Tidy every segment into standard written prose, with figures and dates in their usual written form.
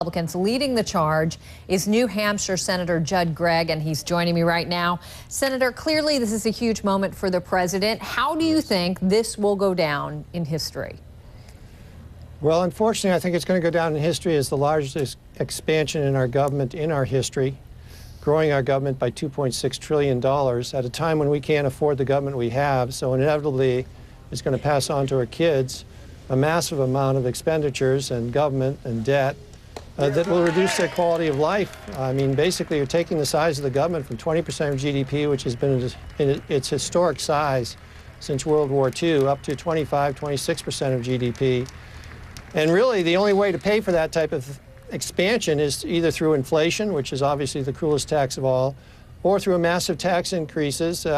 Republicans leading the charge is New Hampshire Senator Gregg, and he's joining me right now. Senator, clearly this is a huge moment for the president. How do you think this will go down in history? Well, unfortunately, I think it's going to go down in history as the largest expansion in our government in our history, growing our government by $2.6 trillion at a time when we can't afford the government we have. So inevitably, it's going to pass on to our kids a massive amount of expenditures and government and debt that will reduce their quality of life. I mean, basically, you're taking the size of the government from 20% of GDP, which has been in its historic size since World War II, up to 25, 26% of GDP. And really, the only way to pay for that type of expansion is either through inflation, which is obviously the cruelest tax of all, or through massive tax increases,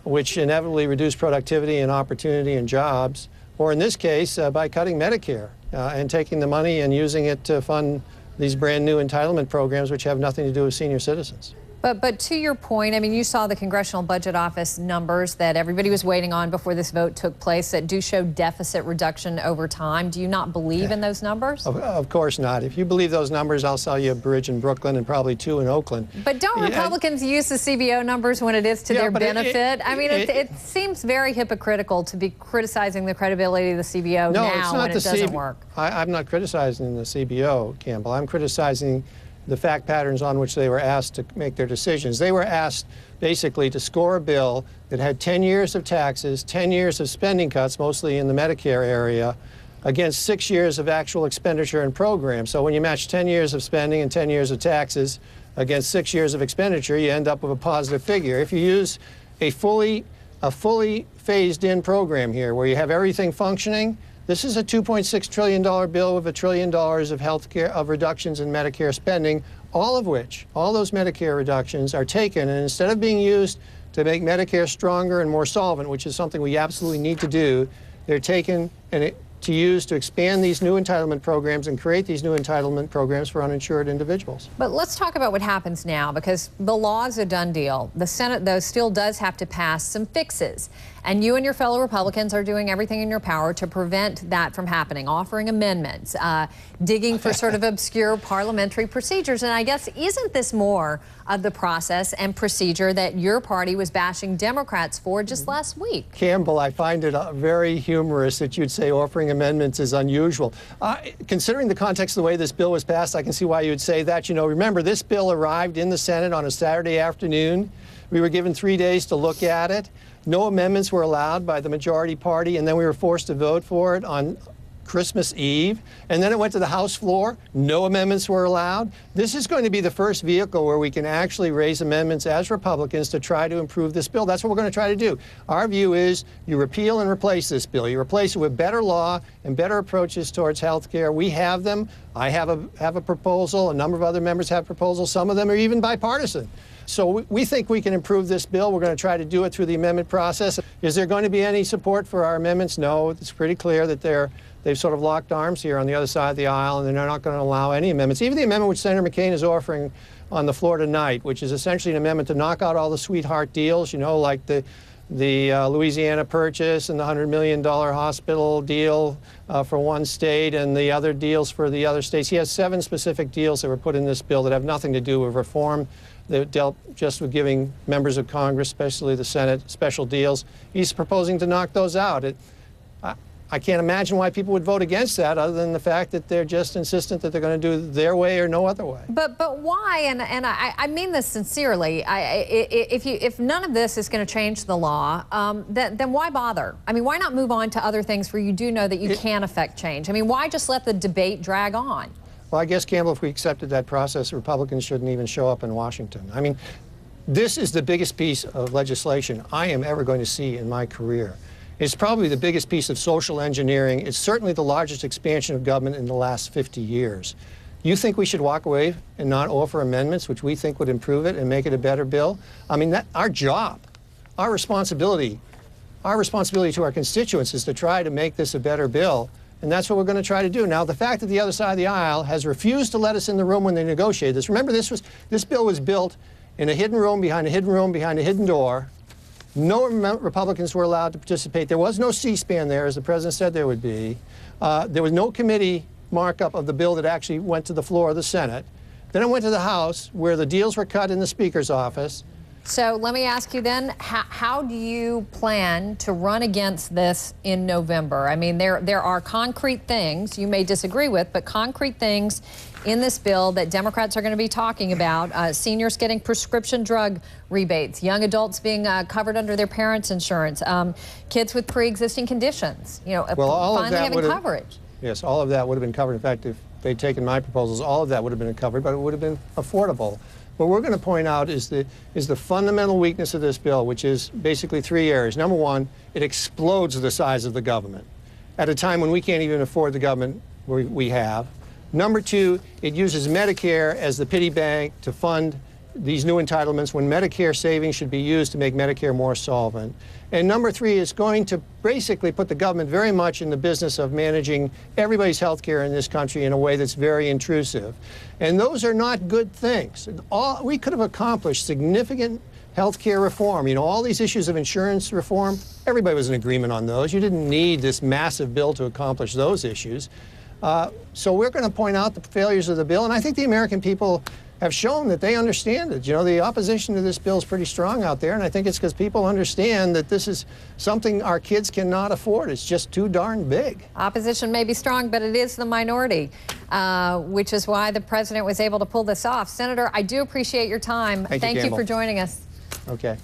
which inevitably reduce productivity and opportunity and jobs, or in this case, by cutting Medicare and taking the money and using it to fund these brand new entitlement programs which have nothing to do with senior citizens. But to your point, I mean, you saw the Congressional Budget Office numbers that everybody was waiting on before this vote took place that do show deficit reduction over time. Do you not believe in those numbers? Of course not. If you believe those numbers, I'll sell you a bridge in Brooklyn and probably two in Oakland. But don't Republicans use the CBO numbers when it is to their benefit? It seems very hypocritical to be criticizing the credibility of the CBO now when it doesn't work. I'm not criticizing the CBO, Campbell. I'm criticizing the fact patterns on which they were asked to make their decisions. They were asked basically to score a bill that had 10 years of taxes, 10 years of spending cuts, mostly in the Medicare area, against 6 years of actual expenditure and programs. So when you match 10 years of spending and 10 years of taxes against 6 years of expenditure, you end up with a positive figure. If you use a fully phased-in program here where you have everything functioning, this is a $2.6 trillion bill with $1 trillion of reductions in Medicare spending, all of which, all those Medicare reductions are taken, and instead of being used to make Medicare stronger and more solvent, which is something we absolutely need to do, they're taken to use to expand these new entitlement programs and create these new entitlement programs for uninsured individuals. But let's talk about what happens now, because the law is a done deal. The Senate, though, still does have to pass some fixes. And you and your fellow Republicans are doing everything in your power to prevent that from happening, offering amendments, digging for sort of obscure parliamentary procedures. And I guess, isn't this more of the process and procedure that your party was bashing Democrats for just last week? Campbell, I find it very humorous that you'd say offering amendments is unusual. Considering the context of the way this bill was passed, I can see why you would say that. You know, remember, this bill arrived in the Senate on a Saturday afternoon. We were given 3 days to look at it. No amendments were allowed by the majority party, and then we were forced to vote for it on Christmas Eve. And then it went to the House floor. No amendments were allowed. This is going to be the first vehicle where we can actually raise amendments as Republicans to try to improve this bill. That's what we're going to try to do. Our view is you repeal and replace this bill. You replace it with better law and better approaches towards health care. We have them. I have a proposal. A number of other members have proposals. Some of them are even bipartisan. So we think we can improve this bill. We're going to try to do it through the amendment process. Is there going to be any support for our amendments? No. It's pretty clear that they've sort of locked arms here on the other side of the aisle, and they're not going to allow any amendments. Even the amendment which Senator McCain is offering on the floor tonight, which is essentially an amendment to knock out all the sweetheart deals, you know, like the Louisiana purchase and the $100 million hospital deal for one state and the other deals for the other states. He has 7 specific deals that were put in this bill that have nothing to do with reform. That dealt just with giving members of Congress, especially the Senate, special deals. He's proposing to knock those out. I can't imagine why people would vote against that, other than the fact that they're just insistent that they're going to do their way or no other way. But why? And I mean this sincerely. If none of this is going to change the law, then why bother? I mean, why not move on to other things where you do know that you can affect change? I mean, why just let the debate drag on? Well, I guess, Campbell, if we accepted that process, Republicans shouldn't even show up in Washington. I mean, this is the biggest piece of legislation I am ever going to see in my career. It's probably the biggest piece of social engineering. It's certainly the largest expansion of government in the last 50 years. You think we should walk away and not offer amendments which we think would improve it and make it a better bill? I mean, our job, our responsibility to our constituents is to try to make this a better bill. And that's what we're going to try to do. Now, the fact that the other side of the aisle has refused to let us in the room when they negotiated this. Remember, this bill was built in a hidden room behind a hidden room behind a hidden door. No Republicans were allowed to participate. There was no C-SPAN there, as the president said there would be. There was no committee markup of the bill that actually went to the floor of the Senate. Then it went to the House, where the deals were cut in the Speaker's office. So let me ask you then, how do you plan to run against this in November? I mean, there are concrete things you may disagree with, but concrete things in this bill that Democrats are going to be talking about. Seniors getting prescription drug rebates, young adults being covered under their parents' insurance, kids with pre-existing conditions, you know, well, finally having coverage. Yes, all of that would have been covered. In fact, if they'd taken my proposals, all of that would have been covered, but it would have been affordable. What we're going to point out is the fundamental weakness of this bill, which is basically three areas. Number one, it explodes the size of the government at a time when we can't even afford the government we have. Number two, it uses Medicare as the piggy bank to fund these new entitlements when Medicare savings should be used to make Medicare more solvent. And number three, it's going to basically put the government very much in the business of managing everybody's health care in this country in a way that's very intrusive. And those are not good things. We could have accomplished significant health care reform. You know, all these issues of insurance reform, everybody was in agreement on those. You didn't need this massive bill to accomplish those issues. So we're going to point out the failures of the bill, and I think the American people have shown that they understand it. You know, the opposition to this bill is pretty strong out there, and I think it's because people understand that this is something our kids cannot afford. It's just too darn big. Opposition may be strong, but it is the minority, which is why the president was able to pull this off. Senator, I do appreciate your time. Thank you, Campbell. for joining us. Okay.